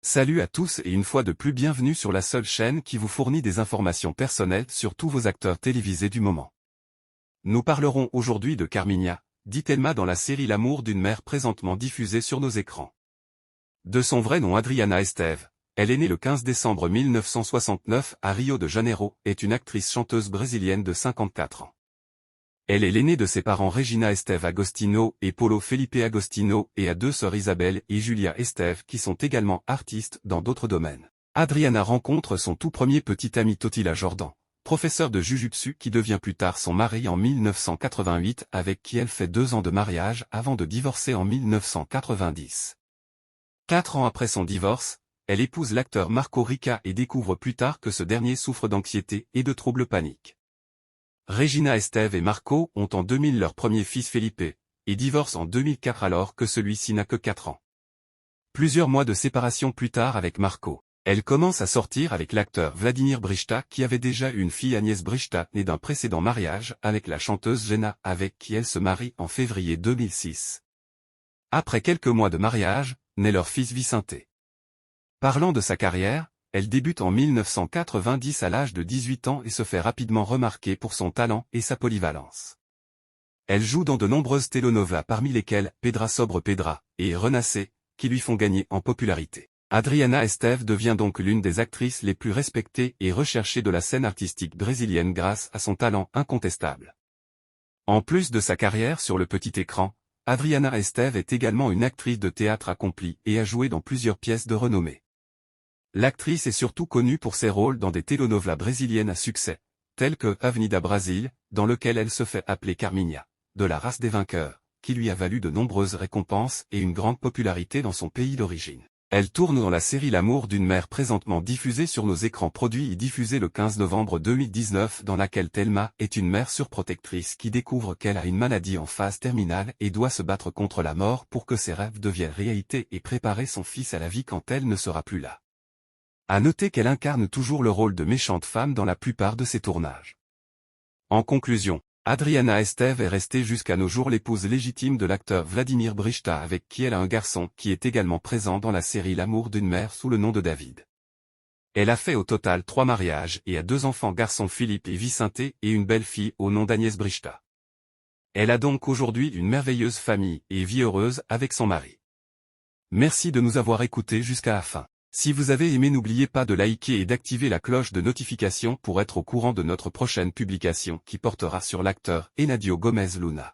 Salut à tous et une fois de plus bienvenue sur la seule chaîne qui vous fournit des informations personnelles sur tous vos acteurs télévisés du moment. Nous parlerons aujourd'hui de Carminha, dit Thelma dans la série L'amour d'une mère présentement diffusée sur nos écrans. De son vrai nom Adriana Esteve, elle est née le 15 décembre 1969 à Rio de Janeiro, est une actrice-chanteuse brésilienne de 54 ans. Elle est l'aînée de ses parents Regina Esteve Agostinho et Paulo Felipe Agostinho et a deux sœurs Isabelle et Julia Esteve qui sont également artistes dans d'autres domaines. Adriana rencontre son tout premier petit ami Totila Jordan, professeur de Jujutsu qui devient plus tard son mari en 1988 avec qui elle fait 2 ans de mariage avant de divorcer en 1990. 4 ans après son divorce, elle épouse l'acteur Marco Rica et découvre plus tard que ce dernier souffre d'anxiété et de troubles paniques. Regina Esteve et Marco ont en 2000 leur premier fils Felipe, et divorcent en 2004 alors que celui-ci n'a que 4 ans. Plusieurs mois de séparation plus tard avec Marco, elle commence à sortir avec l'acteur Vladimir Brista qui avait déjà une fille Agnès Brista née d'un précédent mariage avec la chanteuse Jenna avec qui elle se marie en février 2006. Après quelques mois de mariage, naît leur fils Vicente. Parlant de sa carrière, elle débute en 1990 à l'âge de 18 ans et se fait rapidement remarquer pour son talent et sa polyvalence. Elle joue dans de nombreuses telenovelas parmi lesquelles Pedra sobre Pedra et Renascer, qui lui font gagner en popularité. Adriana Esteve devient donc l'une des actrices les plus respectées et recherchées de la scène artistique brésilienne grâce à son talent incontestable. En plus de sa carrière sur le petit écran, Adriana Esteve est également une actrice de théâtre accomplie et a joué dans plusieurs pièces de renommée. L'actrice est surtout connue pour ses rôles dans des telenovelas brésiliennes à succès, telles que Avenida Brasil, dans lequel elle se fait appeler Carminha, de la race des vainqueurs, qui lui a valu de nombreuses récompenses et une grande popularité dans son pays d'origine. Elle tourne dans la série L'amour d'une mère présentement diffusée sur nos écrans produit et diffusée le 15 novembre 2019 dans laquelle Thelma est une mère surprotectrice qui découvre qu'elle a une maladie en phase terminale et doit se battre contre la mort pour que ses rêves deviennent réalité et préparer son fils à la vie quand elle ne sera plus là. À noter qu'elle incarne toujours le rôle de méchante femme dans la plupart de ses tournages. En conclusion, Adriana Esteve est restée jusqu'à nos jours l'épouse légitime de l'acteur Vladimir Brista avec qui elle a un garçon qui est également présent dans la série L'amour d'une mère sous le nom de David. Elle a fait au total 3 mariages et a 2 enfants garçons Philippe et Vicente et une belle-fille au nom d'Agnès Brista. Elle a donc aujourd'hui une merveilleuse famille et vie heureuse avec son mari. Merci de nous avoir écoutés jusqu'à la fin. Si vous avez aimé, n'oubliez pas de liker et d'activer la cloche de notification pour être au courant de notre prochaine publication qui portera sur l'acteur Enadio Gomes Luna.